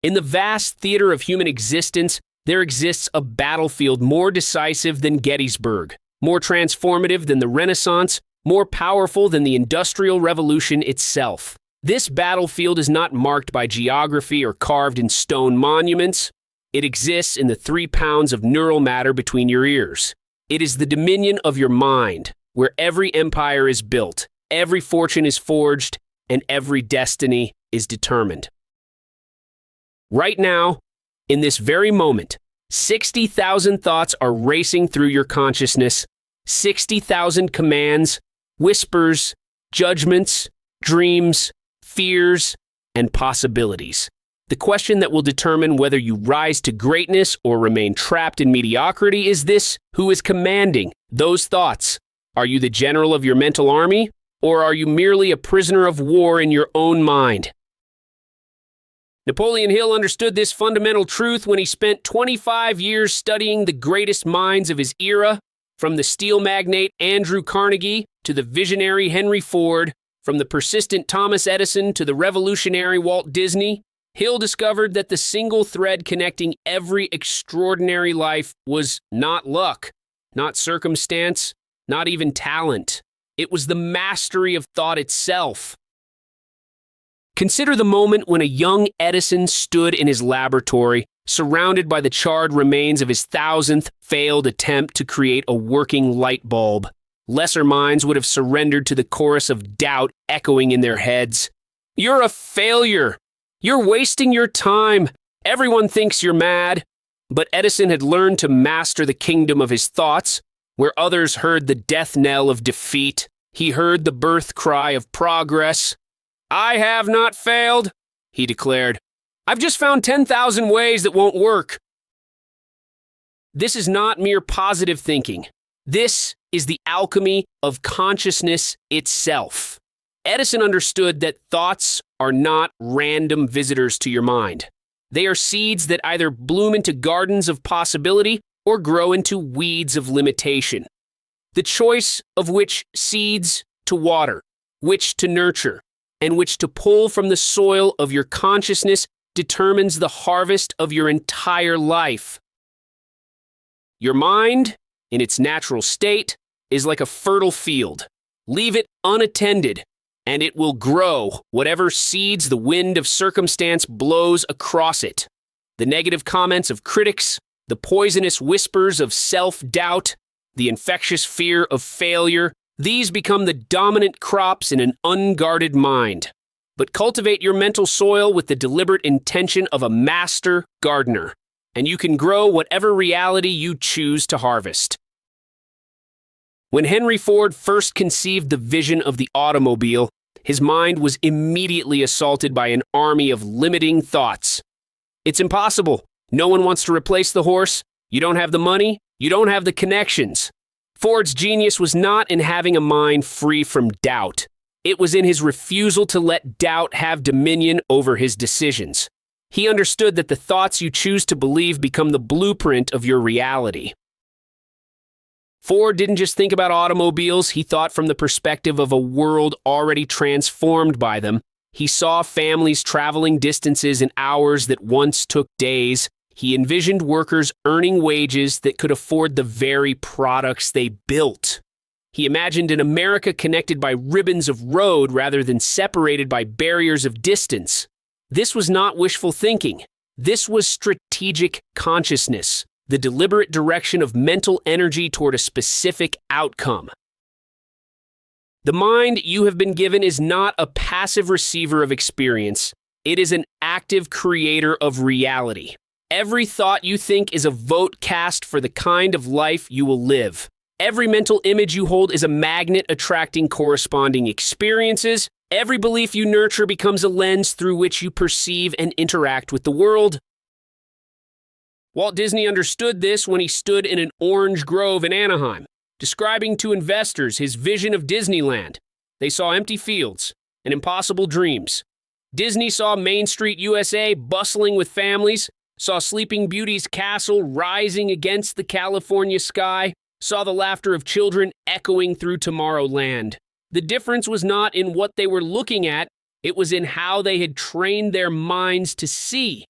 In the vast theater of human existence, there exists a battlefield more decisive than Gettysburg, more transformative than the Renaissance, more powerful than the Industrial Revolution itself. This battlefield is not marked by geography or carved in stone monuments. It exists in the 3 pounds of neural matter between your ears. It is the dominion of your mind, where every empire is built, every fortune is forged, and every destiny is determined. Right now, in this very moment, 60,000 thoughts are racing through your consciousness, 60,000 commands, whispers, judgments, dreams, fears, and possibilities. The question that will determine whether you rise to greatness or remain trapped in mediocrity is this: who is commanding those thoughts? Are you the general of your mental army, or are you merely a prisoner of war in your own mind? Napoleon Hill understood this fundamental truth when he spent 25 years studying the greatest minds of his era, from the steel magnate Andrew Carnegie to the visionary Henry Ford, from the persistent Thomas Edison to the revolutionary Walt Disney. Hill discovered that the single thread connecting every extraordinary life was not luck, not circumstance, not even talent. It was the mastery of thought itself. Consider the moment when a young Edison stood in his laboratory, surrounded by the charred remains of his 1,000th failed attempt to create a working light bulb. Lesser minds would have surrendered to the chorus of doubt echoing in their heads. "You're a failure. You're wasting your time. Everyone thinks you're mad." But Edison had learned to master the kingdom of his thoughts. Where others heard the death knell of defeat, he heard the birth cry of progress. "I have not failed," he declared. "I've just found 10,000 ways that won't work." This is not mere positive thinking. This is the alchemy of consciousness itself. Edison understood that thoughts are not random visitors to your mind. They are seeds that either bloom into gardens of possibility or grow into weeds of limitation. The choice of which seeds to water, which to nurture, and which to pull from the soil of your consciousness determines the harvest of your entire life. Your mind, in its natural state, is like a fertile field. Leave it unattended, and it will grow whatever seeds the wind of circumstance blows across it. The negative comments of critics, the poisonous whispers of self-doubt, the infectious fear of failure, these become the dominant crops in an unguarded mind. But cultivate your mental soil with the deliberate intention of a master gardener, and you can grow whatever reality you choose to harvest. When Henry Ford first conceived the vision of the automobile, his mind was immediately assaulted by an army of limiting thoughts. It's impossible. No one wants to replace the horse. You don't have the money. You don't have the connections. Ford's genius was not in having a mind free from doubt. It was in his refusal to let doubt have dominion over his decisions. He understood that the thoughts you choose to believe become the blueprint of your reality. Ford didn't just think about automobiles, he thought from the perspective of a world already transformed by them. He saw families traveling distances in hours that once took days. He envisioned workers earning wages that could afford the very products they built. He imagined an America connected by ribbons of road rather than separated by barriers of distance. This was not wishful thinking. This was strategic consciousness, the deliberate direction of mental energy toward a specific outcome. The mind you have been given is not a passive receiver of experience. It is an active creator of reality. Every thought you think is a vote cast for the kind of life you will live. Every mental image you hold is a magnet attracting corresponding experiences. Every belief you nurture becomes a lens through which you perceive and interact with the world. Walt Disney understood this when he stood in an orange grove in Anaheim, describing to investors his vision of Disneyland. They saw empty fields and impossible dreams. Disney saw Main Street, USA bustling with families, saw Sleeping Beauty's castle rising against the California sky, saw the laughter of children echoing through Tomorrowland. The difference was not in what they were looking at, it was in how they had trained their minds to see.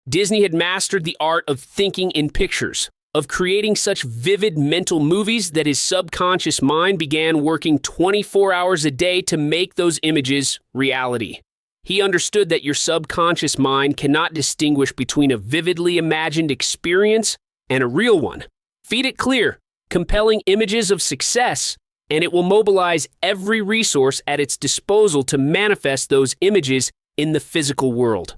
Disney had mastered the art of thinking in pictures, of creating such vivid mental movies that his subconscious mind began working 24 hours a day to make those images reality. He understood that your subconscious mind cannot distinguish between a vividly imagined experience and a real one. Feed it clear, compelling images of success, and it will mobilize every resource at its disposal to manifest those images in the physical world.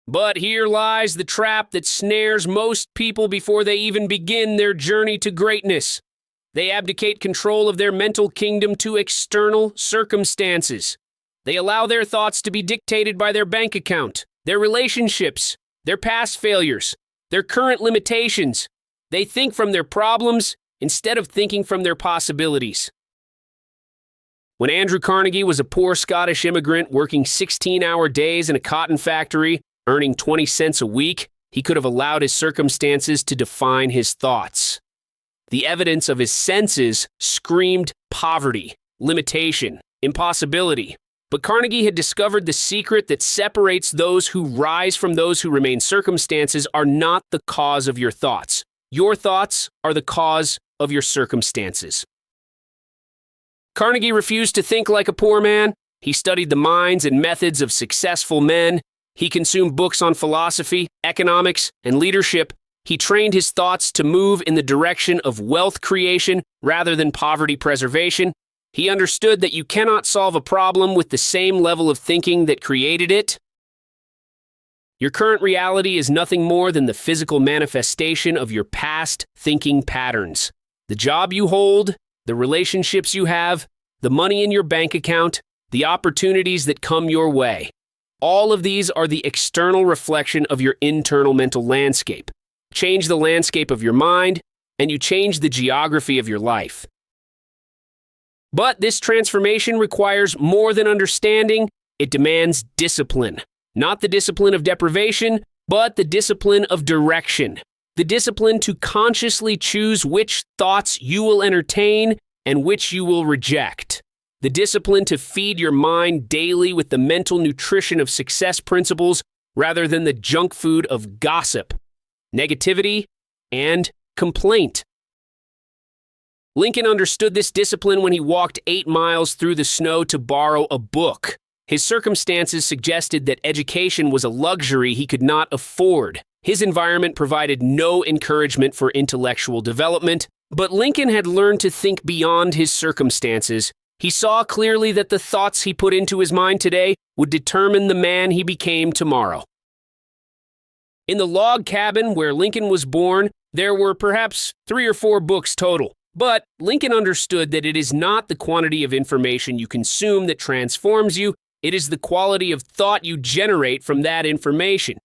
But here lies the trap that snares most people before they even begin their journey to greatness. They abdicate control of their mental kingdom to external circumstances. They allow their thoughts to be dictated by their bank account, their relationships, their past failures, their current limitations. They think from their problems instead of thinking from their possibilities. When Andrew Carnegie was a poor Scottish immigrant working 16-hour days in a cotton factory, earning 20 cents a week, he could have allowed his circumstances to define his thoughts. The evidence of his senses screamed poverty, limitation, impossibility. But Carnegie had discovered the secret that separates those who rise from those who remain. Circumstances are not the cause of your thoughts. Your thoughts are the cause of your circumstances. Carnegie refused to think like a poor man. He studied the minds and methods of successful men. He consumed books on philosophy, economics, and leadership. He trained his thoughts to move in the direction of wealth creation rather than poverty preservation. He understood that you cannot solve a problem with the same level of thinking that created it. Your current reality is nothing more than the physical manifestation of your past thinking patterns. The job you hold, the relationships you have, the money in your bank account, the opportunities that come your way. All of these are the external reflection of your internal mental landscape. Change the landscape of your mind, and you change the geography of your life. But this transformation requires more than understanding. It demands discipline. Not the discipline of deprivation, but the discipline of direction. The discipline to consciously choose which thoughts you will entertain and which you will reject. The discipline to feed your mind daily with the mental nutrition of success principles rather than the junk food of gossip, negativity, and complaint. Lincoln understood this discipline when he walked 8 miles through the snow to borrow a book. His circumstances suggested that education was a luxury he could not afford. His environment provided no encouragement for intellectual development, but Lincoln had learned to think beyond his circumstances. He saw clearly that the thoughts he put into his mind today would determine the man he became tomorrow. In the log cabin where Lincoln was born, there were perhaps 3 or 4 books total. But Lincoln understood that it is not the quantity of information you consume that transforms you, it is the quality of thought you generate from that information.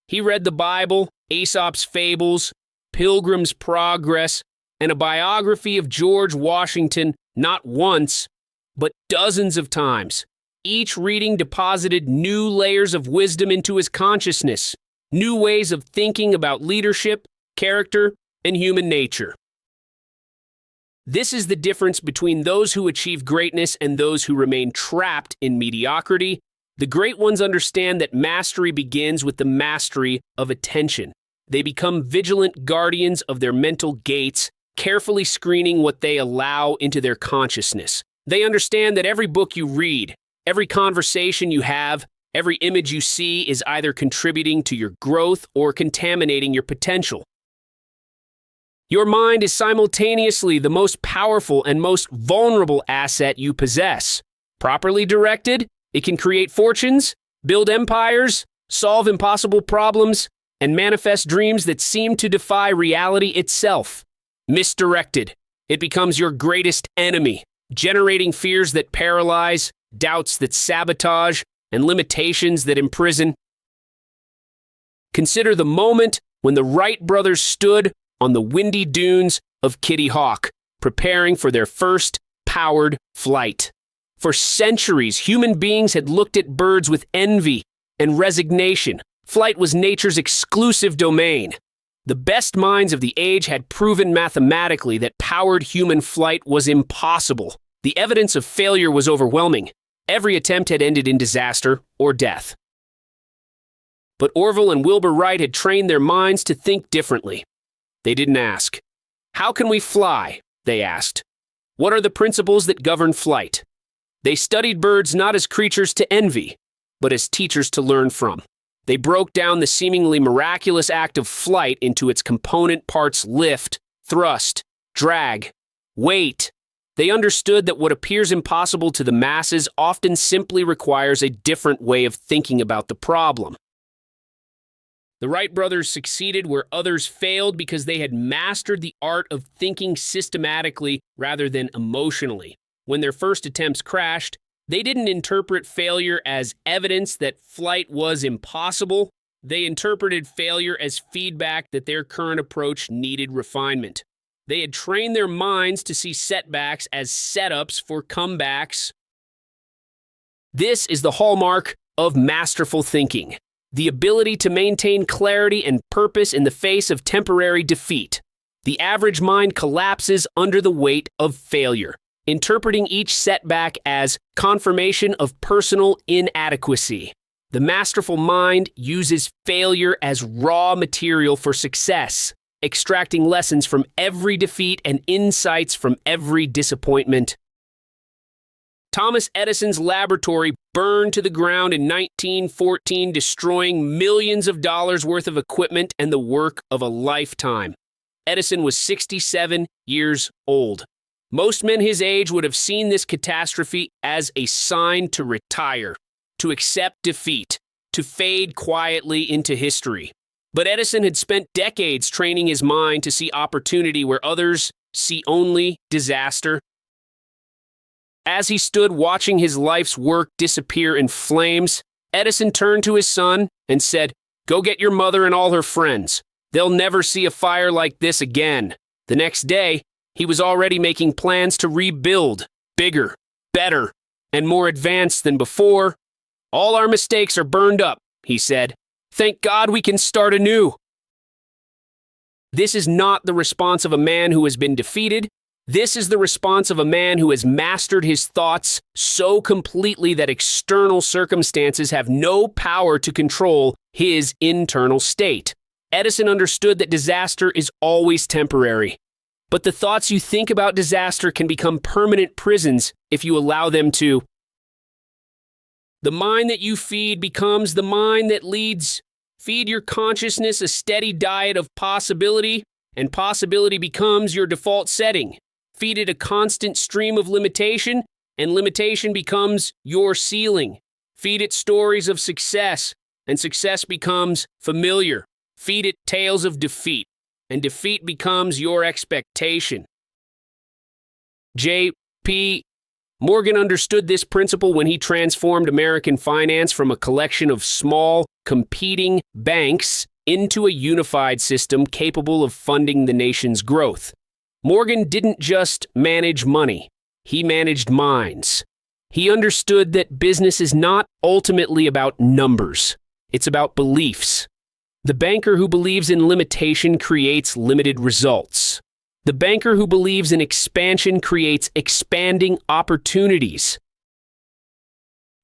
He read the Bible, Aesop's Fables, Pilgrim's Progress, and a biography of George Washington not once, but dozens of times. Each reading deposited new layers of wisdom into his consciousness, new ways of thinking about leadership, character, and human nature. This is the difference between those who achieve greatness and those who remain trapped in mediocrity. The great ones understand that mastery begins with the mastery of attention. They become vigilant guardians of their mental gates, carefully screening what they allow into their consciousness. They understand that every book you read, every conversation you have, every image you see is either contributing to your growth or contaminating your potential. Your mind is simultaneously the most powerful and most vulnerable asset you possess. Properly directed, it can create fortunes, build empires, solve impossible problems, and manifest dreams that seem to defy reality itself. Misdirected, it becomes your greatest enemy, generating fears that paralyze, doubts that sabotage, and limitations that imprison. Consider the moment when the Wright brothers stood on the windy dunes of Kitty Hawk, preparing for their first powered flight. For centuries, human beings had looked at birds with envy and resignation. Flight was nature's exclusive domain. The best minds of the age had proven mathematically that powered human flight was impossible. The evidence of failure was overwhelming. Every attempt had ended in disaster or death. But Orville and Wilbur Wright had trained their minds to think differently. They didn't ask, "How can we fly?" They asked, "What are the principles that govern flight?" They studied birds not as creatures to envy, but as teachers to learn from. They broke down the seemingly miraculous act of flight into its component parts: lift, thrust, drag, weight. They understood that what appears impossible to the masses often simply requires a different way of thinking about the problem. The Wright brothers succeeded where others failed because they had mastered the art of thinking systematically rather than emotionally. When their first attempts crashed, they didn't interpret failure as evidence that flight was impossible. They interpreted failure as feedback that their current approach needed refinement. They had trained their minds to see setbacks as setups for comebacks. This is the hallmark of masterful thinking: the ability to maintain clarity and purpose in the face of temporary defeat. The average mind collapses under the weight of failure, interpreting each setback as confirmation of personal inadequacy. The masterful mind uses failure as raw material for success, extracting lessons from every defeat and insights from every disappointment. Thomas Edison's laboratory burned to the ground in 1914, destroying millions of dollars worth of equipment and the work of a lifetime. Edison was 67 years old. Most men his age would have seen this catastrophe as a sign to retire, to accept defeat, to fade quietly into history. But Edison had spent decades training his mind to see opportunity where others see only disaster. As he stood watching his life's work disappear in flames, Edison turned to his son and said, "Go get your mother and all her friends. They'll never see a fire like this again." The next day, he was already making plans to rebuild, bigger, better, and more advanced than before. "All our mistakes are burned up," he said. "Thank God we can start anew." This is not the response of a man who has been defeated. This is the response of a man who has mastered his thoughts so completely that external circumstances have no power to control his internal state. Edison understood that disaster is always temporary, but the thoughts you think about disaster can become permanent prisons if you allow them to. The mind that you feed becomes the mind that leads. Feed your consciousness a steady diet of possibility, and possibility becomes your default setting. Feed it a constant stream of limitation, and limitation becomes your ceiling. Feed it stories of success, and success becomes familiar. Feed it tales of defeat, and defeat becomes your expectation. J.P. Morgan understood this principle when he transformed American finance from a collection of small, competing banks into a unified system capable of funding the nation's growth. Morgan didn't just manage money, he managed minds. He understood that business is not ultimately about numbers, it's about beliefs. The banker who believes in limitation creates limited results. The banker who believes in expansion creates expanding opportunities.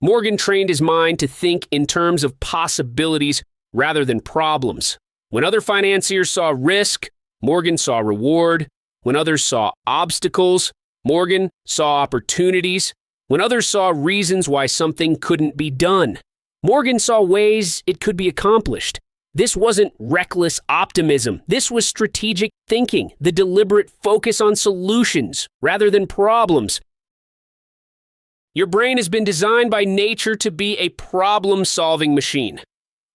Morgan trained his mind to think in terms of possibilities rather than problems. When other financiers saw risk, Morgan saw reward. When others saw obstacles, Morgan saw opportunities. When others saw reasons why something couldn't be done, Morgan saw ways it could be accomplished. This wasn't reckless optimism. This was strategic thinking, the deliberate focus on solutions rather than problems. Your brain has been designed by nature to be a problem-solving machine.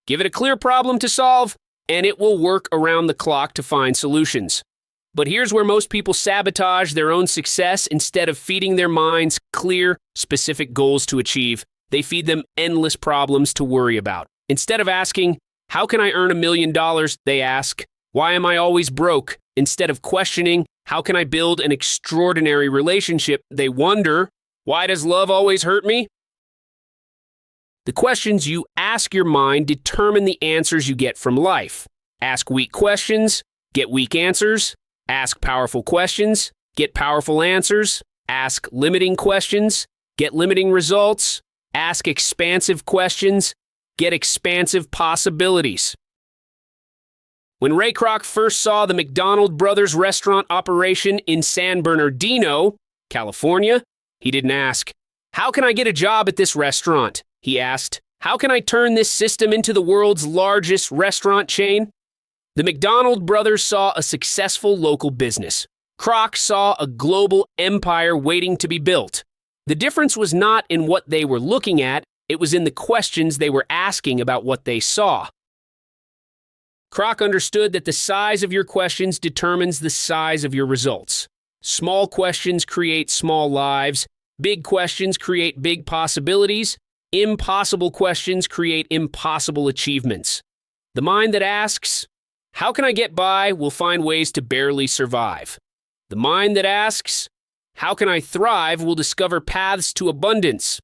Give it a clear problem to solve, and it will work around the clock to find solutions. But here's where most people sabotage their own success. Instead of feeding their minds clear, specific goals to achieve, they feed them endless problems to worry about. Instead of asking, "How can I earn $1 million?" they ask, "Why am I always broke?" Instead of questioning, "How can I build an extraordinary relationship?" they wonder, "Why does love always hurt me?" The questions you ask your mind determine the answers you get from life. Ask weak questions, get weak answers. Ask powerful questions, get powerful answers. Ask limiting questions, get limiting results. Ask expansive questions, get expansive possibilities. When Ray Kroc first saw the McDonald Brothers restaurant operation in San Bernardino, California, he didn't ask, "How can I get a job at this restaurant?" He asked, "How can I turn this system into the world's largest restaurant chain?" The McDonald Brothers saw a successful local business. Kroc saw a global empire waiting to be built. The difference was not in what they were looking at, it was in the questions they were asking about what they saw. Kroc understood that the size of your questions determines the size of your results. Small questions create small lives. Big questions create big possibilities. Impossible questions create impossible achievements. The mind that asks, "How can I get by?" will find ways to barely survive. The mind that asks, "How can I thrive?" will discover paths to abundance.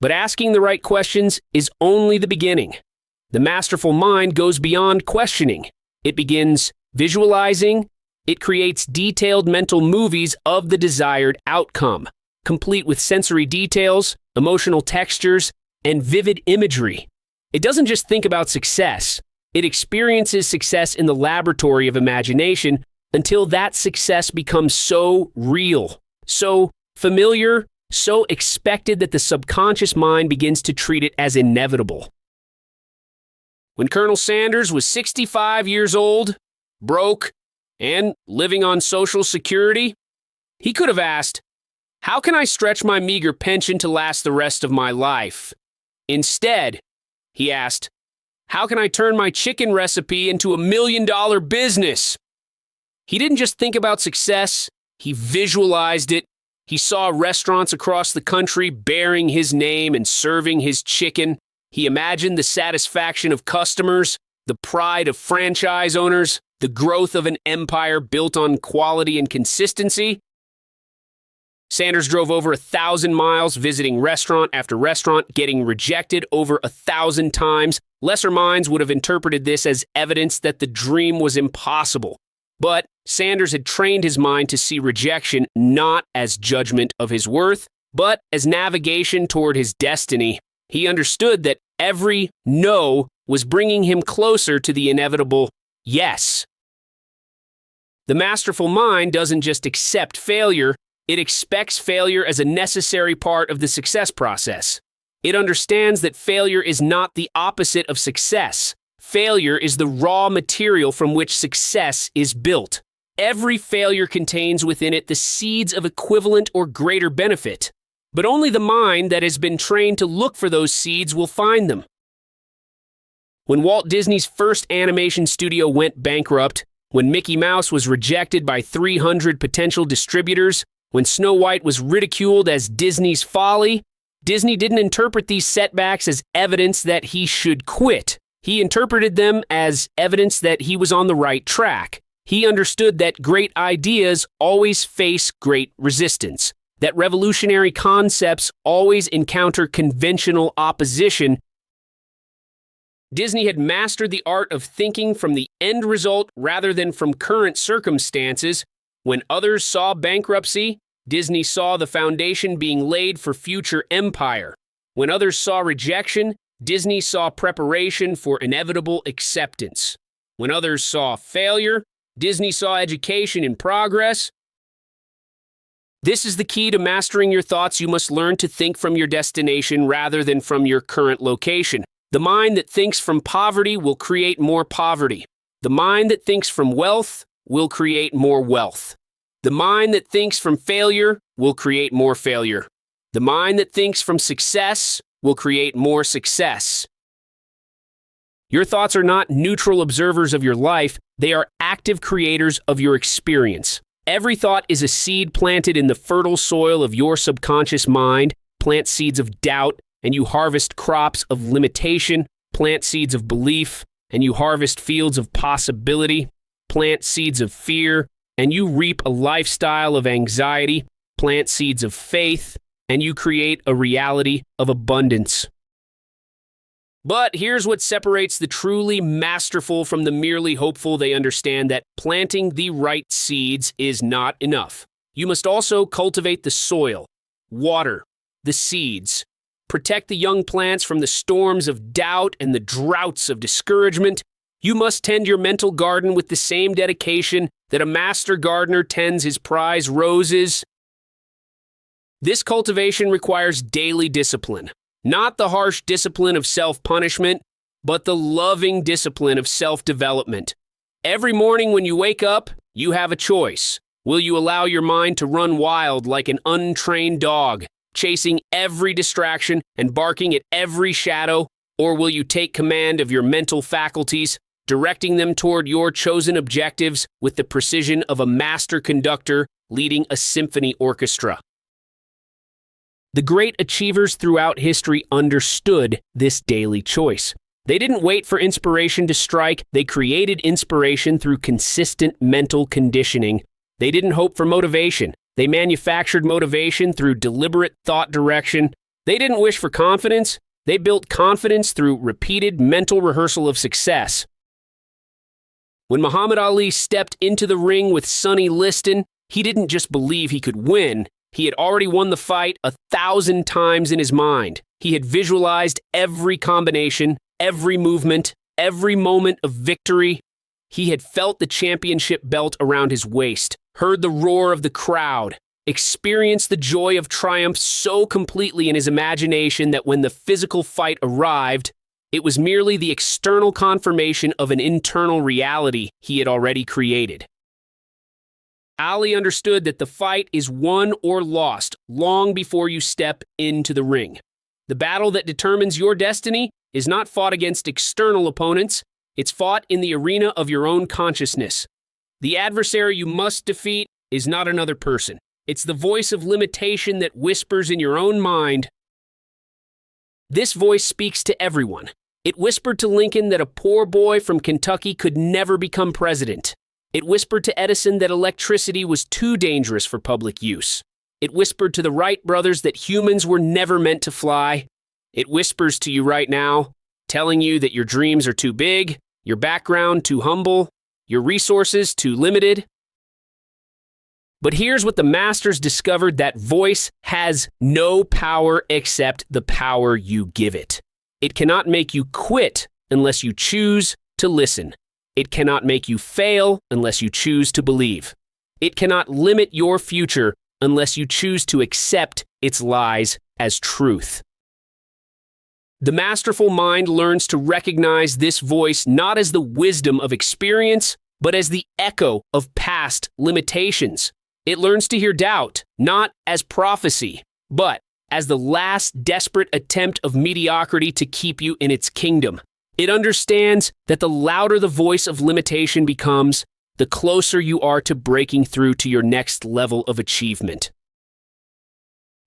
But asking the right questions is only the beginning. The masterful mind goes beyond questioning. It begins visualizing. It creates detailed mental movies of the desired outcome, complete with sensory details, emotional textures, and vivid imagery. It doesn't just think about success. It experiences success in the laboratory of imagination until that success becomes so real, so familiar, so expected that the subconscious mind begins to treat it as inevitable. When Colonel Sanders was 65 years old, broke, and living on Social Security, he could have asked, "How can I stretch my meager pension to last the rest of my life?" Instead, he asked, "How can I turn my chicken recipe into $1 million business?" He didn't just think about success, he visualized it. He saw restaurants across the country bearing his name and serving his chicken. He imagined the satisfaction of customers, the pride of franchise owners, the growth of an empire built on quality and consistency. Sanders drove over 1,000 miles visiting restaurant after restaurant, getting rejected over 1,000 times. Lesser minds would have interpreted this as evidence that the dream was impossible. But Sanders had trained his mind to see rejection not as judgment of his worth, but as navigation toward his destiny. He understood that every no was bringing him closer to the inevitable yes. The masterful mind doesn't just accept failure, it expects failure as a necessary part of the success process. It understands that failure is not the opposite of success. Failure is the raw material from which success is built. Every failure contains within it the seeds of equivalent or greater benefit. But only the mind that has been trained to look for those seeds will find them. When Walt Disney's first animation studio went bankrupt, when Mickey Mouse was rejected by 300 potential distributors, when Snow White was ridiculed as Disney's folly, Disney didn't interpret these setbacks as evidence that he should quit. He interpreted them as evidence that he was on the right track. He understood that great ideas always face great resistance, that revolutionary concepts always encounter conventional opposition. Disney had mastered the art of thinking from the end result rather than from current circumstances. When others saw bankruptcy, Disney saw the foundation being laid for future empire. When others saw rejection, Disney saw preparation for inevitable acceptance. When others saw failure, Disney saw education in progress. This is the key to mastering your thoughts. You must learn to think from your destination rather than from your current location. The mind that thinks from poverty will create more poverty. The mind that thinks from wealth will create more wealth. The mind that thinks from failure will create more failure. The mind that thinks from success will create more success. Your thoughts are not neutral observers of your life, they are active creators of your experience. Every thought is a seed planted in the fertile soil of your subconscious mind. Plant seeds of doubt, and you harvest crops of limitation. Plant seeds of belief, and you harvest fields of possibility. Plant seeds of fear, and you reap a lifestyle of anxiety. Plant seeds of faith, and you create a reality of abundance. But here's what separates the truly masterful from the merely hopeful. They understand that planting the right seeds is not enough. You must also cultivate the soil, water the seeds, protect the young plants from the storms of doubt and the droughts of discouragement, you must tend your mental garden with the same dedication that a master gardener tends his prize roses. This cultivation requires daily discipline, not the harsh discipline of self-punishment, but the loving discipline of self-development. Every morning when you wake up, you have a choice. Will you allow your mind to run wild like an untrained dog, chasing every distraction and barking at every shadow, or will you take command of your mental faculties, directing them toward your chosen objectives with the precision of a master conductor leading a symphony orchestra? The great achievers throughout history understood this daily choice. They didn't wait for inspiration to strike, they created inspiration through consistent mental conditioning. They didn't hope for motivation, they manufactured motivation through deliberate thought direction. They didn't wish for confidence, they built confidence through repeated mental rehearsal of success. When Muhammad Ali stepped into the ring with Sonny Liston, he didn't just believe he could win, he had already won the fight 1,000 times in his mind. He had visualized every combination, every movement, every moment of victory. He had felt the championship belt around his waist, heard the roar of the crowd, experienced the joy of triumph so completely in his imagination that when the physical fight arrived, it was merely the external confirmation of an internal reality he had already created. Ali understood that the fight is won or lost long before you step into the ring. The battle that determines your destiny is not fought against external opponents, it's fought in the arena of your own consciousness. The adversary you must defeat is not another person. It's the voice of limitation that whispers in your own mind. This voice speaks to everyone. It whispered to Lincoln that a poor boy from Kentucky could never become president. It whispered to Edison that electricity was too dangerous for public use. It whispered to the Wright brothers that humans were never meant to fly. It whispers to you right now, telling you that your dreams are too big, your background too humble, your resources too limited. But here's what the masters discovered: that voice has no power except the power you give it. It cannot make you quit unless you choose to listen. It cannot make you fail unless you choose to believe. It cannot limit your future unless you choose to accept its lies as truth. The masterful mind learns to recognize this voice not as the wisdom of experience, but as the echo of past limitations. It learns to hear doubt, not as prophecy, but as the last desperate attempt of mediocrity to keep you in its kingdom. It understands that the louder the voice of limitation becomes, the closer you are to breaking through to your next level of achievement.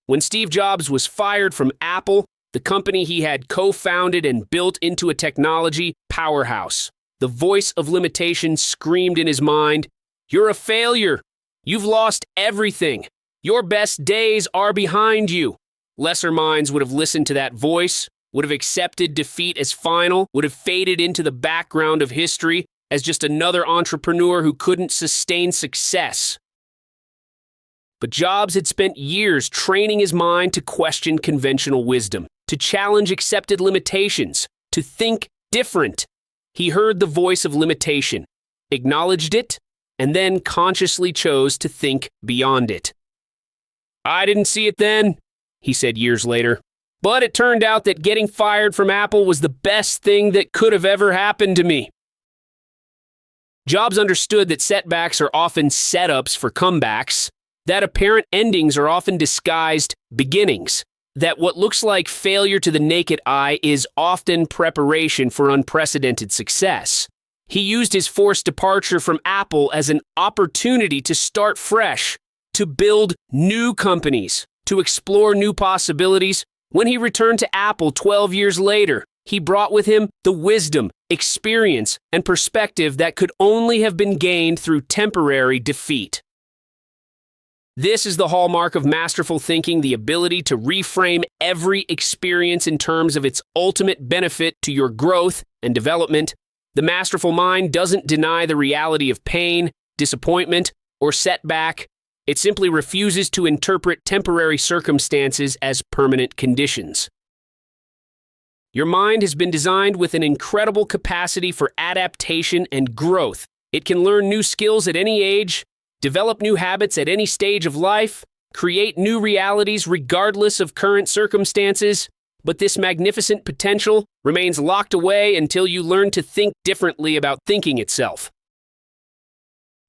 When Steve Jobs was fired from Apple, the company he had co-founded and built into a technology powerhouse, the voice of limitation screamed in his mind, "You're a failure. You've lost everything. Your best days are behind you." Lesser minds would have listened to that voice, would have accepted defeat as final, would have faded into the background of history as just another entrepreneur who couldn't sustain success. But Jobs had spent years training his mind to question conventional wisdom, to challenge accepted limitations, to think different. He heard the voice of limitation, acknowledged it, and then consciously chose to think beyond it. "I didn't see it then," he said years later. "But it turned out that getting fired from Apple was the best thing that could have ever happened to me." Jobs understood that setbacks are often setups for comebacks, that apparent endings are often disguised beginnings, that what looks like failure to the naked eye is often preparation for unprecedented success. He used his forced departure from Apple as an opportunity to start fresh, to build new companies, to explore new possibilities. When he returned to Apple 12 years later, he brought with him the wisdom, experience, and perspective that could only have been gained through temporary defeat. This is the hallmark of masterful thinking, the ability to reframe every experience in terms of its ultimate benefit to your growth and development. The masterful mind doesn't deny the reality of pain, disappointment, or setback. It simply refuses to interpret temporary circumstances as permanent conditions. Your mind has been designed with an incredible capacity for adaptation and growth. It can learn new skills at any age, develop new habits at any stage of life, create new realities regardless of current circumstances, but this magnificent potential remains locked away until you learn to think differently about thinking itself.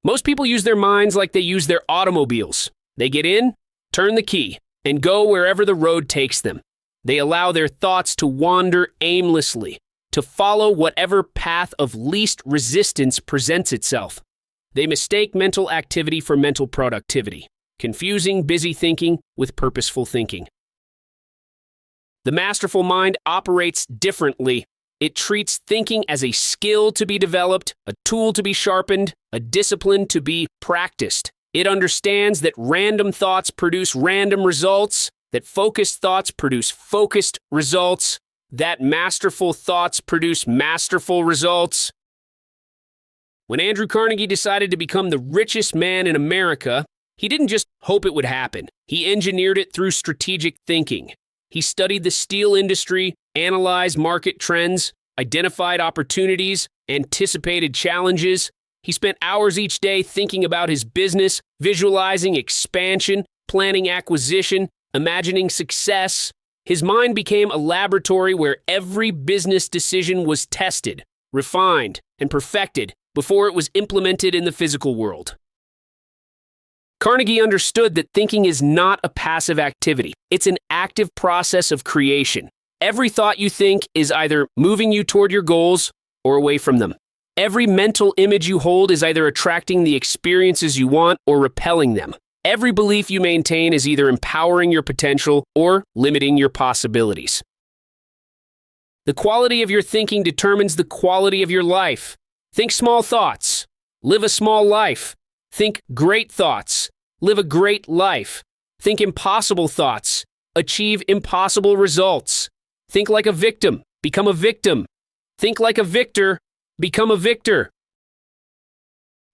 Most people use their minds like they use their automobiles. They get in, turn the key, and go wherever the road takes them. They allow their thoughts to wander aimlessly, to follow whatever path of least resistance presents itself. They mistake mental activity for mental productivity, confusing busy thinking with purposeful thinking. The masterful mind operates differently. It treats thinking as a skill to be developed, a tool to be sharpened, a discipline to be practiced. It understands that random thoughts produce random results, that focused thoughts produce focused results, that masterful thoughts produce masterful results. When Andrew Carnegie decided to become the richest man in America, he didn't just hope it would happen. He engineered it through strategic thinking. He studied the steel industry, analyzed market trends, identified opportunities, anticipated challenges. He spent hours each day thinking about his business, visualizing expansion, planning acquisition, imagining success. His mind became a laboratory where every business decision was tested, refined, and perfected before it was implemented in the physical world. Carnegie understood that thinking is not a passive activity. It's an active process of creation. Every thought you think is either moving you toward your goals or away from them. Every mental image you hold is either attracting the experiences you want or repelling them. Every belief you maintain is either empowering your potential or limiting your possibilities. The quality of your thinking determines the quality of your life. Think small thoughts. Live a small life. Think great thoughts. Live a great life. Think impossible thoughts. Achieve impossible results. Think like a victim. Become a victim. Think like a victor. Become a victor.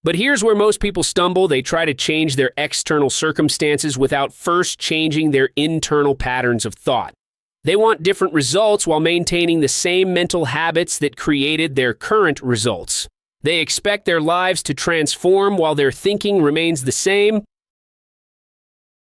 But here's where most people stumble. They try to change their external circumstances without first changing their internal patterns of thought. They want different results while maintaining the same mental habits that created their current results. They expect their lives to transform while their thinking remains the same.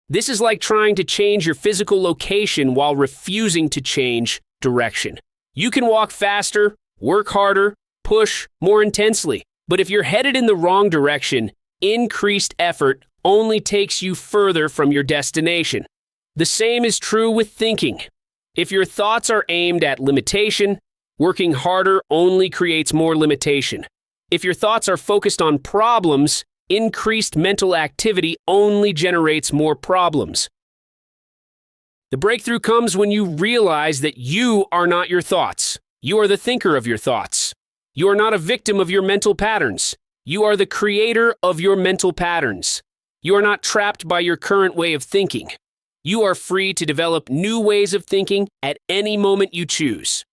This is like trying to change your physical location while refusing to change direction. You can walk faster, work harder, push more intensely, but if you're headed in the wrong direction, increased effort only takes you further from your destination. The same is true with thinking. If your thoughts are aimed at limitation, working harder only creates more limitation. If your thoughts are focused on problems, increased mental activity only generates more problems. The breakthrough comes when you realize that you are not your thoughts. You are the thinker of your thoughts. You are not a victim of your mental patterns. You are the creator of your mental patterns. You are not trapped by your current way of thinking. You are free to develop new ways of thinking at any moment you choose.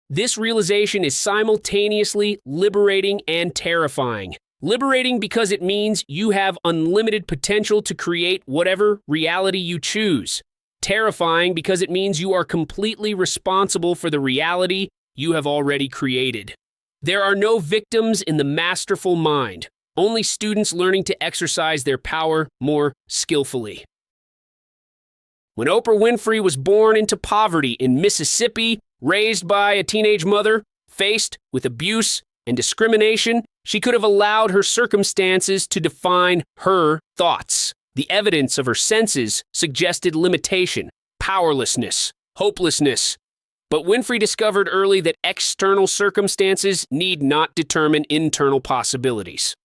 This realization is simultaneously liberating and terrifying. Liberating because it means you have unlimited potential to create whatever reality you choose. Terrifying because it means you are completely responsible for the reality you have already created. There are no victims in the masterful mind, only students learning to exercise their power more skillfully. When Oprah Winfrey was born into poverty in Mississippi, raised by a teenage mother, faced with abuse and discrimination, she could have allowed her circumstances to define her thoughts. The evidence of her senses suggested limitation, powerlessness, hopelessness. But Winfrey discovered early that external circumstances need not determine internal possibilities.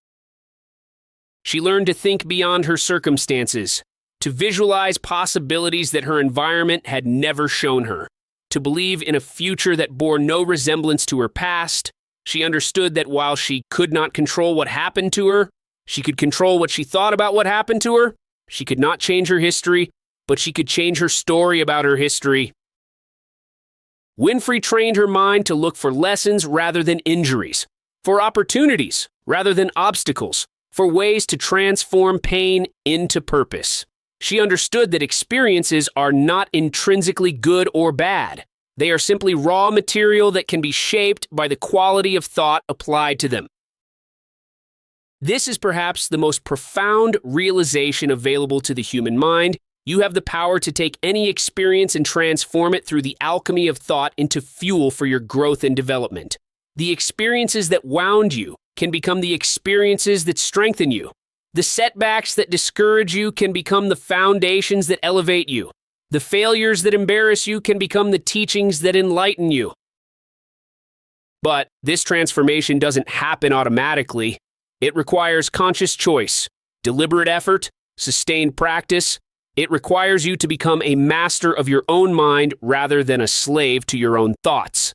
She learned to think beyond her circumstances, to visualize possibilities that her environment had never shown her, to believe in a future that bore no resemblance to her past. She understood that while she could not control what happened to her, she could control what she thought about what happened to her. She could not change her history, but she could change her story about her history. Winfrey trained her mind to look for lessons rather than injuries, for opportunities rather than obstacles, for ways to transform pain into purpose. She understood that experiences are not intrinsically good or bad. They are simply raw material that can be shaped by the quality of thought applied to them. This is perhaps the most profound realization available to the human mind. You have the power to take any experience and transform it through the alchemy of thought into fuel for your growth and development. The experiences that wound you can become the experiences that strengthen you. The setbacks that discourage you can become the foundations that elevate you. The failures that embarrass you can become the teachings that enlighten you. But this transformation doesn't happen automatically. It requires conscious choice, deliberate effort, sustained practice. It requires you to become a master of your own mind rather than a slave to your own thoughts.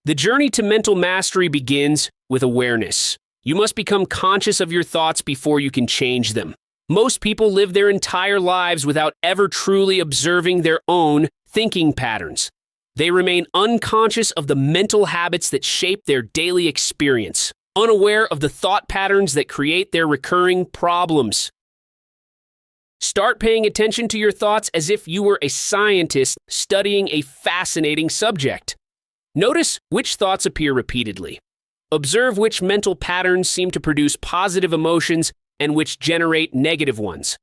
The journey to mental mastery begins with awareness. You must become conscious of your thoughts before you can change them. Most people live their entire lives without ever truly observing their own thinking patterns. They remain unconscious of the mental habits that shape their daily experience, unaware of the thought patterns that create their recurring problems. Start paying attention to your thoughts as if you were a scientist studying a fascinating subject. Notice which thoughts appear repeatedly. Observe which mental patterns seem to produce positive emotions and which generate negative ones.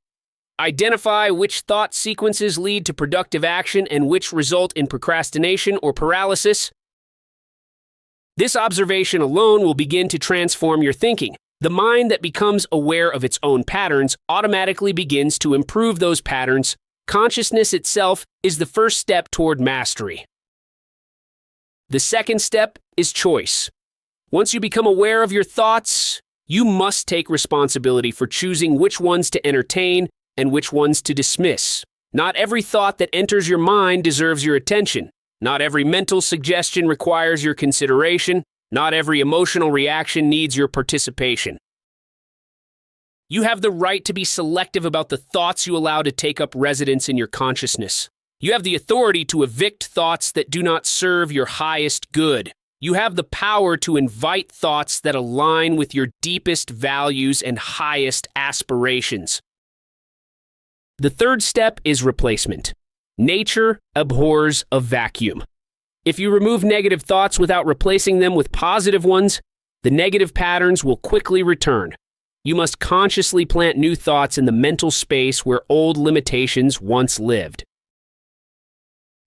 Identify which thought sequences lead to productive action and which result in procrastination or paralysis. This observation alone will begin to transform your thinking. The mind that becomes aware of its own patterns automatically begins to improve those patterns. Consciousness itself is the first step toward mastery. The second step is choice. Once you become aware of your thoughts, you must take responsibility for choosing which ones to entertain and which ones to dismiss. Not every thought that enters your mind deserves your attention. Not every mental suggestion requires your consideration. Not every emotional reaction needs your participation. You have the right to be selective about the thoughts you allow to take up residence in your consciousness. You have the authority to evict thoughts that do not serve your highest good. You have the power to invite thoughts that align with your deepest values and highest aspirations. The third step is replacement. Nature abhors a vacuum. If you remove negative thoughts without replacing them with positive ones, the negative patterns will quickly return. You must consciously plant new thoughts in the mental space where old limitations once lived.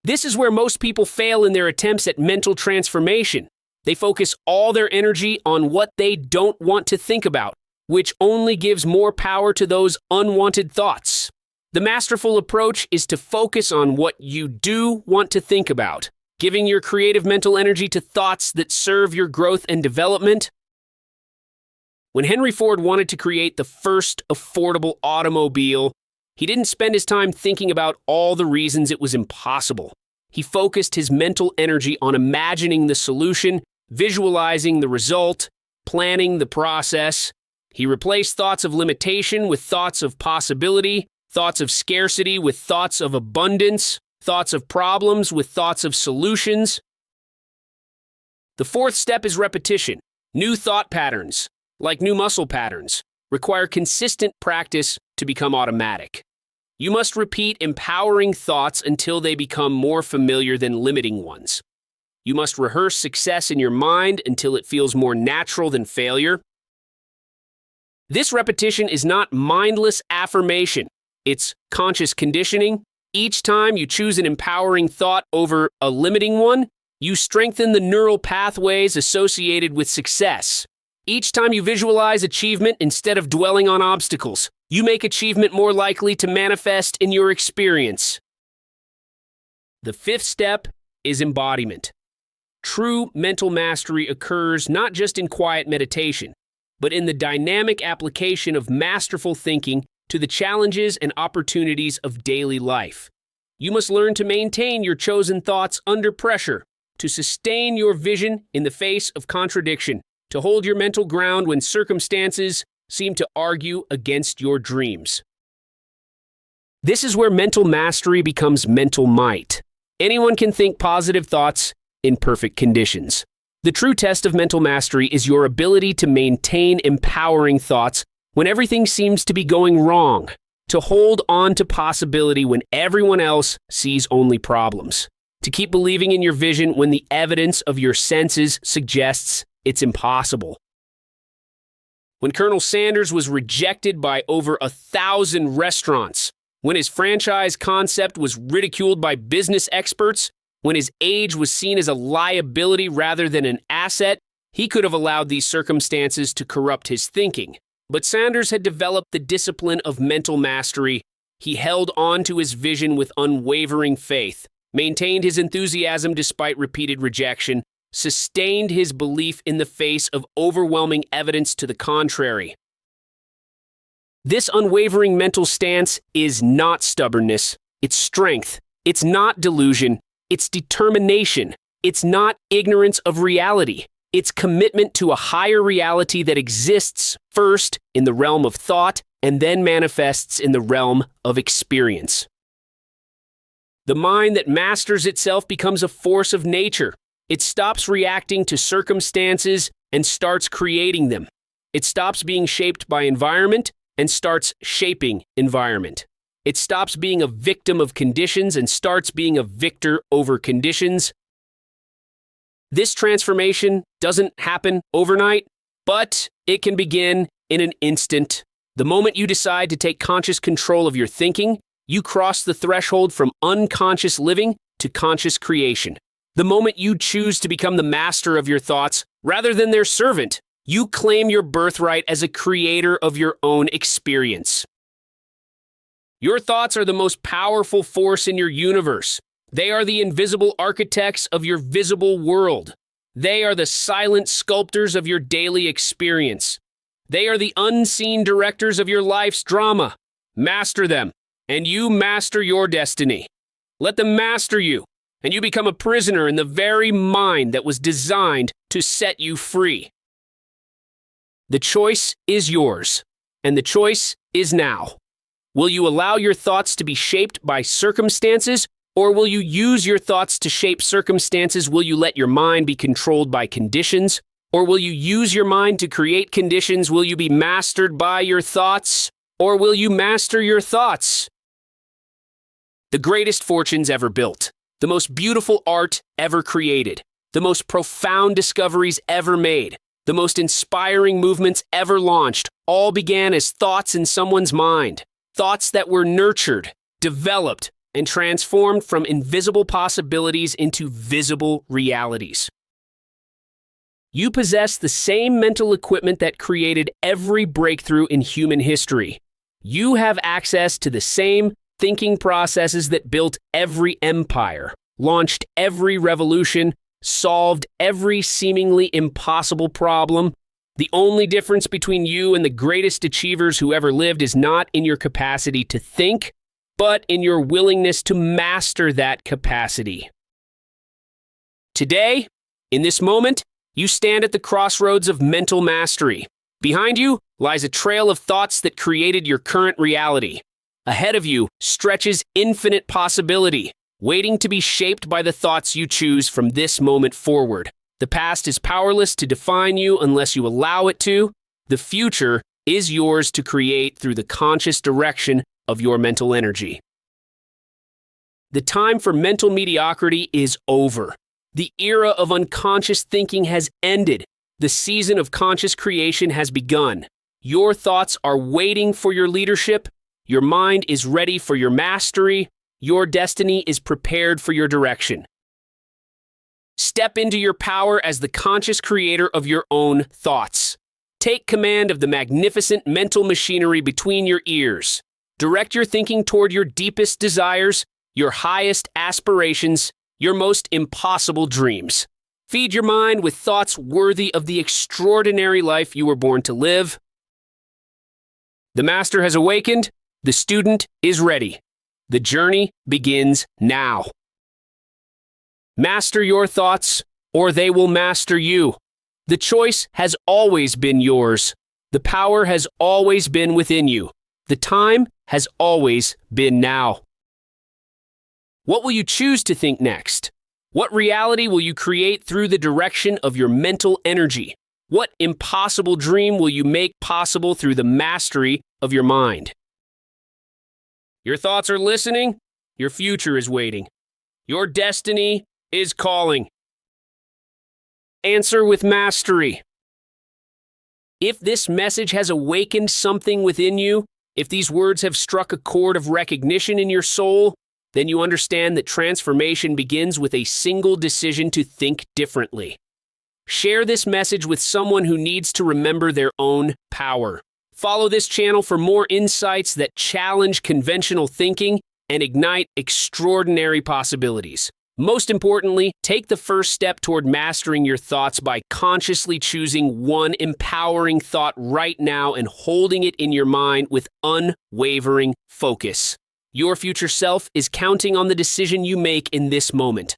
This is where most people fail in their attempts at mental transformation. They focus all their energy on what they don't want to think about, which only gives more power to those unwanted thoughts. The masterful approach is to focus on what you do want to think about, giving your creative mental energy to thoughts that serve your growth and development. When Henry Ford wanted to create the first affordable automobile, he didn't spend his time thinking about all the reasons it was impossible. He focused his mental energy on imagining the solution, visualizing the result, planning the process. He replaced thoughts of limitation with thoughts of possibility, thoughts of scarcity with thoughts of abundance, thoughts of problems with thoughts of solutions. The fourth step is repetition. New thought patterns, like new muscle patterns, require consistent practice to become automatic. You must repeat empowering thoughts until they become more familiar than limiting ones. You must rehearse success in your mind until it feels more natural than failure. This repetition is not mindless affirmation. It's conscious conditioning. Each time you choose an empowering thought over a limiting one, you strengthen the neural pathways associated with success. Each time you visualize achievement instead of dwelling on obstacles, you make achievement more likely to manifest in your experience. The fifth step is embodiment. True mental mastery occurs not just in quiet meditation, but in the dynamic application of masterful thinking to the challenges and opportunities of daily life. You must learn to maintain your chosen thoughts under pressure, to sustain your vision in the face of contradiction, to hold your mental ground when circumstances seem to argue against your dreams. This is where mental mastery becomes mental might. Anyone can think positive thoughts in perfect conditions. The true test of mental mastery is your ability to maintain empowering thoughts when everything seems to be going wrong, to hold on to possibility when everyone else sees only problems, to keep believing in your vision when the evidence of your senses suggests it's impossible. When Colonel Sanders was rejected by over 1,000 restaurants, when his franchise concept was ridiculed by business experts, when his age was seen as a liability rather than an asset, he could have allowed these circumstances to corrupt his thinking. But Sanders had developed the discipline of mental mastery. He held on to his vision with unwavering faith, maintained his enthusiasm despite repeated rejection, sustained his belief in the face of overwhelming evidence to the contrary. This unwavering mental stance is not stubbornness, it's strength. It's not delusion, it's determination. It's not ignorance of reality. It's commitment to a higher reality that exists first in the realm of thought and then manifests in the realm of experience. The mind that masters itself becomes a force of nature. It stops reacting to circumstances and starts creating them. It stops being shaped by environment and starts shaping environment. It stops being a victim of conditions and starts being a victor over conditions. This transformation doesn't happen overnight, but it can begin in an instant. The moment you decide to take conscious control of your thinking, you cross the threshold from unconscious living to conscious creation. The moment you choose to become the master of your thoughts rather than their servant, you claim your birthright as a creator of your own experience. Your thoughts are the most powerful force in your universe. They are the invisible architects of your visible world. They are the silent sculptors of your daily experience. They are the unseen directors of your life's drama. Master them, and you master your destiny. Let them master you, and you become a prisoner in the very mind that was designed to set you free. The choice is yours, and the choice is now. Will you allow your thoughts to be shaped by circumstances, or will you use your thoughts to shape circumstances? Will you let your mind be controlled by conditions, or will you use your mind to create conditions? Will you be mastered by your thoughts, or will you master your thoughts? The greatest fortunes ever built, the most beautiful art ever created, the most profound discoveries ever made, the most inspiring movements ever launched, all began as thoughts in someone's mind. Thoughts that were nurtured, developed, and transformed from invisible possibilities into visible realities. You possess the same mental equipment that created every breakthrough in human history. You have access to the same thinking processes that built every empire, launched every revolution, solved every seemingly impossible problem. The only difference between you and the greatest achievers who ever lived is not in your capacity to think, but in your willingness to master that capacity. Today, in this moment, you stand at the crossroads of mental mastery. Behind you lies a trail of thoughts that created your current reality. Ahead of you stretches infinite possibility, waiting to be shaped by the thoughts you choose from this moment forward. The past is powerless to define you unless you allow it to. The future is yours to create through the conscious direction of your mental energy. The time for mental mediocrity is over. The era of unconscious thinking has ended. The season of conscious creation has begun. Your thoughts are waiting for your leadership. Your mind is ready for your mastery. Your destiny is prepared for your direction. Step into your power as the conscious creator of your own thoughts. Take command of the magnificent mental machinery between your ears. Direct your thinking toward your deepest desires, your highest aspirations, your most impossible dreams. Feed your mind with thoughts worthy of the extraordinary life you were born to live. The master has awakened. The student is ready. The journey begins now. Master your thoughts, or they will master you. The choice has always been yours. The power has always been within you. The time has always been now. What will you choose to think next? What reality will you create through the direction of your mental energy? What impossible dream will you make possible through the mastery of your mind? Your thoughts are listening. Your future is waiting. Your destiny is calling. Answer with mastery. If this message has awakened something within you, if these words have struck a chord of recognition in your soul, then you understand that transformation begins with a single decision to think differently. Share this message with someone who needs to remember their own power. Follow this channel for more insights that challenge conventional thinking and ignite extraordinary possibilities. Most importantly, take the first step toward mastering your thoughts by consciously choosing one empowering thought right now and holding it in your mind with unwavering focus. Your future self is counting on the decision you make in this moment.